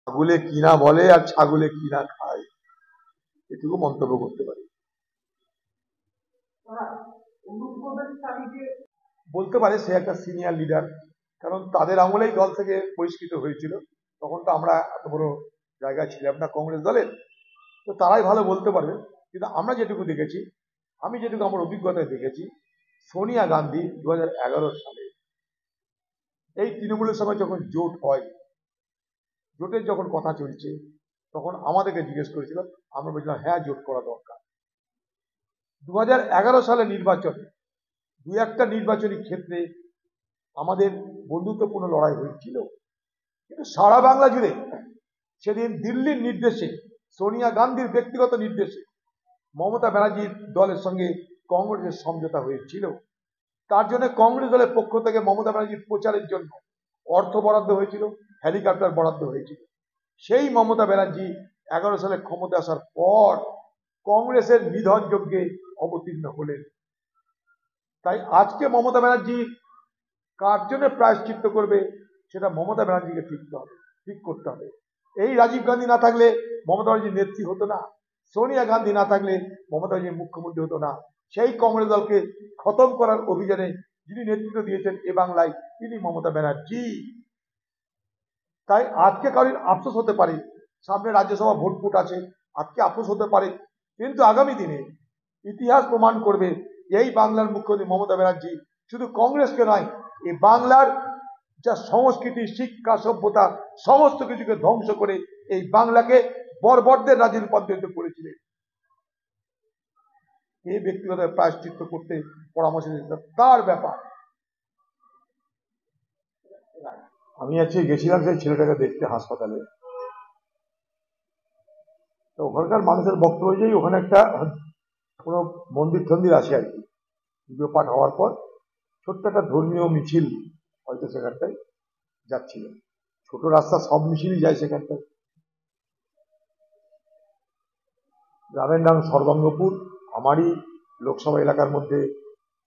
ছাগলে কিনা বলে আর ছাগলে কিনা খায়, এটুকু মন্তব্য করতে পারি। বলতে পারে সে একটা সিনিয়র লিডার, কারণ তাদের আমলেই দল থেকে বহিষ্কৃত হয়েছিল, তখন তো আমরা এত বড় জায়গায় ছিলাম না কংগ্রেস দলের, তো তারাই ভালো বলতে পারবে। কিন্তু আমরা যেটুকু দেখেছি, আমি যেটুকু আমার অভিজ্ঞতায় দেখেছি, সোনিয়া গান্ধী 2011 সালে এই তৃণমূলের সঙ্গে যখন জোট হয়, জোটের যখন কথা চলছে, তখন আমাদেরকে জিজ্ঞেস করেছিল, আমরা বলছিলাম হ্যাঁ জোট করা দরকার। 2011 সালে নির্বাচনে দু একটা নির্বাচনী ক্ষেত্রে আমাদের বন্ধুত্বপূর্ণ লড়াই হয়েছিল, কিন্তু সারা বাংলা জুড়ে সেদিন দিল্লির নির্দেশে, সোনিয়া গান্ধীর ব্যক্তিগত নির্দেশে মমতা ব্যানার্জির দলের সঙ্গে কংগ্রেসের সমঝোতা হয়েছিল। তার জন্য কংগ্রেস দলের পক্ষ থেকে মমতা ব্যানার্জির প্রচারের জন্য অর্থ বরাদ্দ হয়েছিল, হেলিকপ্টার বরাদ্দ হয়েছিল। সেই মমতা ব্যানার্জি 11 সালে ক্ষমতা আসার পর কংগ্রেসের নিধন যজ্ঞে অবতীর্ণ হলেন। তাই আজকে মমতা ব্যানার্জি কার জন্য প্রায়শ্চিত্ত করবে, সেটা মমতা ব্যানার্জিকে ঠিক করতে হবে। এই রাজীব গান্ধী না থাকলে মমতা ব্যানার্জির নেত্রী হতো না, সোনিয়া গান্ধী না থাকলে মমতা ব্যানার্জি মুখ্যমন্ত্রী হতো না। সেই কংগ্রেস দলকে খতম করার অভিযানে যিনি নেতৃত্ব দিয়েছেন এ বাংলায়, তিনি মমতা ব্যানার্জি। তাই আজকে কারোর আফসোস হতে পারে, সামনে রাজ্যসভা ভোট আছে, আজকে আফসোস হতে পারে, কিন্তু আগামী দিনে ইতিহাস প্রমাণ করবে এই বাংলার মুখ্যমন্ত্রী মমতা ব্যানার্জি শুধু কংগ্রেসকে নয়, এই বাংলার যা সংস্কৃতি, শিক্ষা, সভ্যতা সমস্ত কিছুকে ধ্বংস করে এই বাংলাকে বর্বরদের রাজ্যে রূপান্তরিত করেছিলেন। এই ব্যক্তিগত প্রায়শ্চিত্ত করতে পরামর্শ দিতে তার ব্যাপার। আমি আজকে গেছিলাম সেই ছেলেটাকে দেখতে হাসপাতালে, তো ওখানকার মানুষের বক্তব্য যে ওখানে একটা কোনো মন্দির টন্দির আছে আর কি, পুজো পাঠ হওয়ার পর ছোট্ট একটা ধর্মীয় মিছিল হয়তো সেখানটায় যাচ্ছিল। ছোট রাস্তা, সব মিছিলই যায় সেখানটায়। গ্রামের নাম সর্বাঙ্গপুর, আমারই লোকসভা এলাকার মধ্যে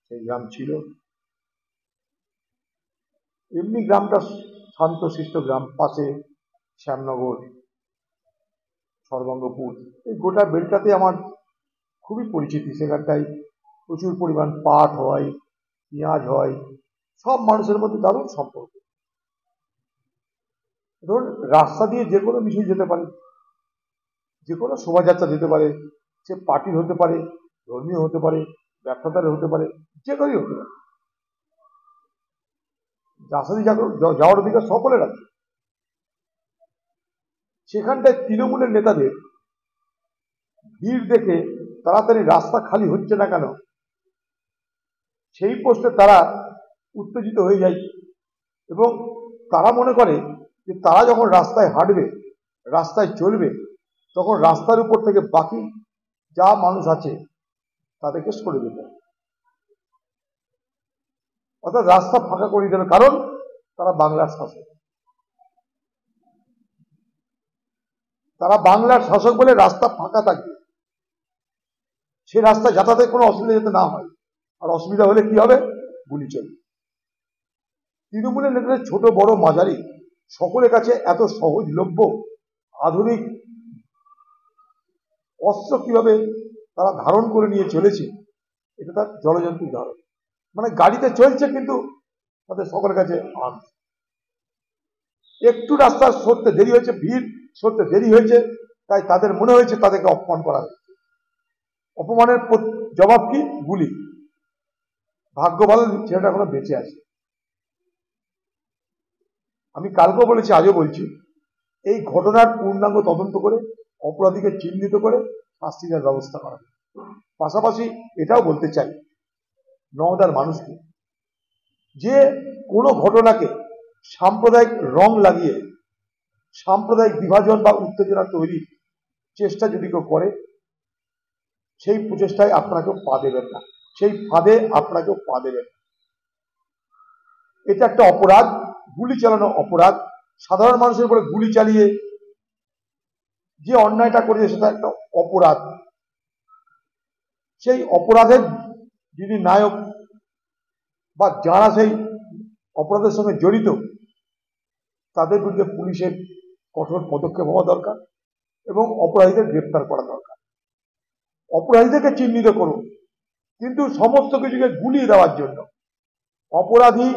সেই গ্রাম ছিল। এমনি গ্রামটা শান্তশিষ্ট গ্রাম, পাশে শ্যামনগর, সর্বাঙ্গপুর, এই গোটা বেলটাতে আমার খুবই পরিচিতি। সেখানটায় প্রচুর পরিমাণ পাট হয়, পেঁয়াজ হয়, সব মানুষের মধ্যে দারুণ সম্পর্ক। ধরুন রাস্তা দিয়ে যে কোনো মিছিল যেতে পারে, যে কোনো শোভাযাত্রা যেতে পারে, সে পার্টির হতে পারে, ধর্মীয় হতে পারে, ব্যবসাদারের হতে পারে, যে করেই হতে পারে। রাস্তা দিয়ে যাওয়ার অধিকার সকলের আছে। সেখানটায় তৃণমূলের নেতাদের ভিড় দেখে তাড়াতাড়ি রাস্তা খালি হচ্ছে না কেন, সেই প্রশ্নে তারা উত্তেজিত হয়ে যায় এবং তারা মনে করে যে তারা যখন রাস্তায় হাঁটবে, রাস্তায় চলবে, তখন রাস্তার উপর থেকে বাকি যা মানুষ আছে তাদেরকে সরে দিতে হবে, অর্থাৎ রাস্তা ফাঁকা করে দেবে, কারণ তারা বাংলার শাসক। তারা বাংলার শাসক বলে রাস্তা ফাঁকা থাকবে, সে রাস্তা যাতায়াতের কোনো অসুবিধা যাতে না হয়, আর অসুবিধা হলে কি হবে, গুলি চলবে। তৃণমূলের নেতাদের ছোট বড় মাঝারি সকলের কাছে এত সহজলভ্য আধুনিক অস্ত্র কিভাবে তারা ধারণ করে নিয়ে চলেছে, এটা তার জলজন্ত উদাহরণ। মানে গাড়িতে চলছে কিন্তু তাদের সকলের কাছে আর্মস। একটু রাস্তা সরতে দেরি হয়েছে, ভিড় সরতে দেরি হয়েছে, তাই তাদের মনে হয়েছে তাদেরকে অপমান করা হয়েছে। অপমানের জবাব কি, গুলি। ভাগ্য ভালো ছেলেটা এখনো বেঁচে আছে। আমি কালকেও বলেছি, আজও বলছি, এই ঘটনার পূর্ণাঙ্গ তদন্ত করে অপরাধীকে চিহ্নিত করে শাস্তি দেওয়ার ব্যবস্থা করা। পাশাপাশি এটাও বলতে চাই নওদার মানুষকে, যে কোনো ঘটনাকে সাম্প্রদায়িক রং লাগিয়ে সাম্প্রদায়িক বিভাজন বা উত্তেজনা তৈরির চেষ্টা যদি কেউ করে, সেই প্রচেষ্টায় আপনাকেও পা দেবেন না, সেই ফাঁদে আপনাকেও পা দেবেন। এটা একটা অপরাধ, গুলি চালানো অপরাধ। সাধারণ মানুষের উপরে গুলি চালিয়ে যে অন্যায়টা করেছে সেটা একটা অপরাধ। সেই অপরাধের যিনি নায়ক বা যারা সেই অপরাধের সঙ্গে জড়িত, তাদের বিরুদ্ধে পুলিশের কঠোর পদক্ষেপ হওয়া দরকার এবং অপরাধীদের গ্রেপ্তার করা দরকার। অপরাধীদেরকে চিহ্নিত করুন, কিন্তু সমস্ত কিছুকে গুলিয়ে দেওয়ার জন্য অপরাধী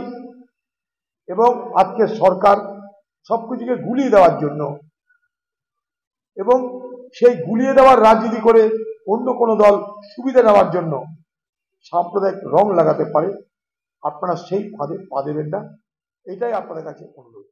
এবং আজকের সরকার সবকিছুকে গুলিয়ে দেওয়ার জন্য এবং সেই গুলিয়ে দেওয়ার রাজনীতি করে অন্য কোনো দল সুবিধা নেওয়ার জন্য সাম্প্রদায়িক রং লাগাতে পারে। আপনারা সেই ফাঁদে পা দেবেন না, এটাই আপনাদের কাছে অনুরোধ।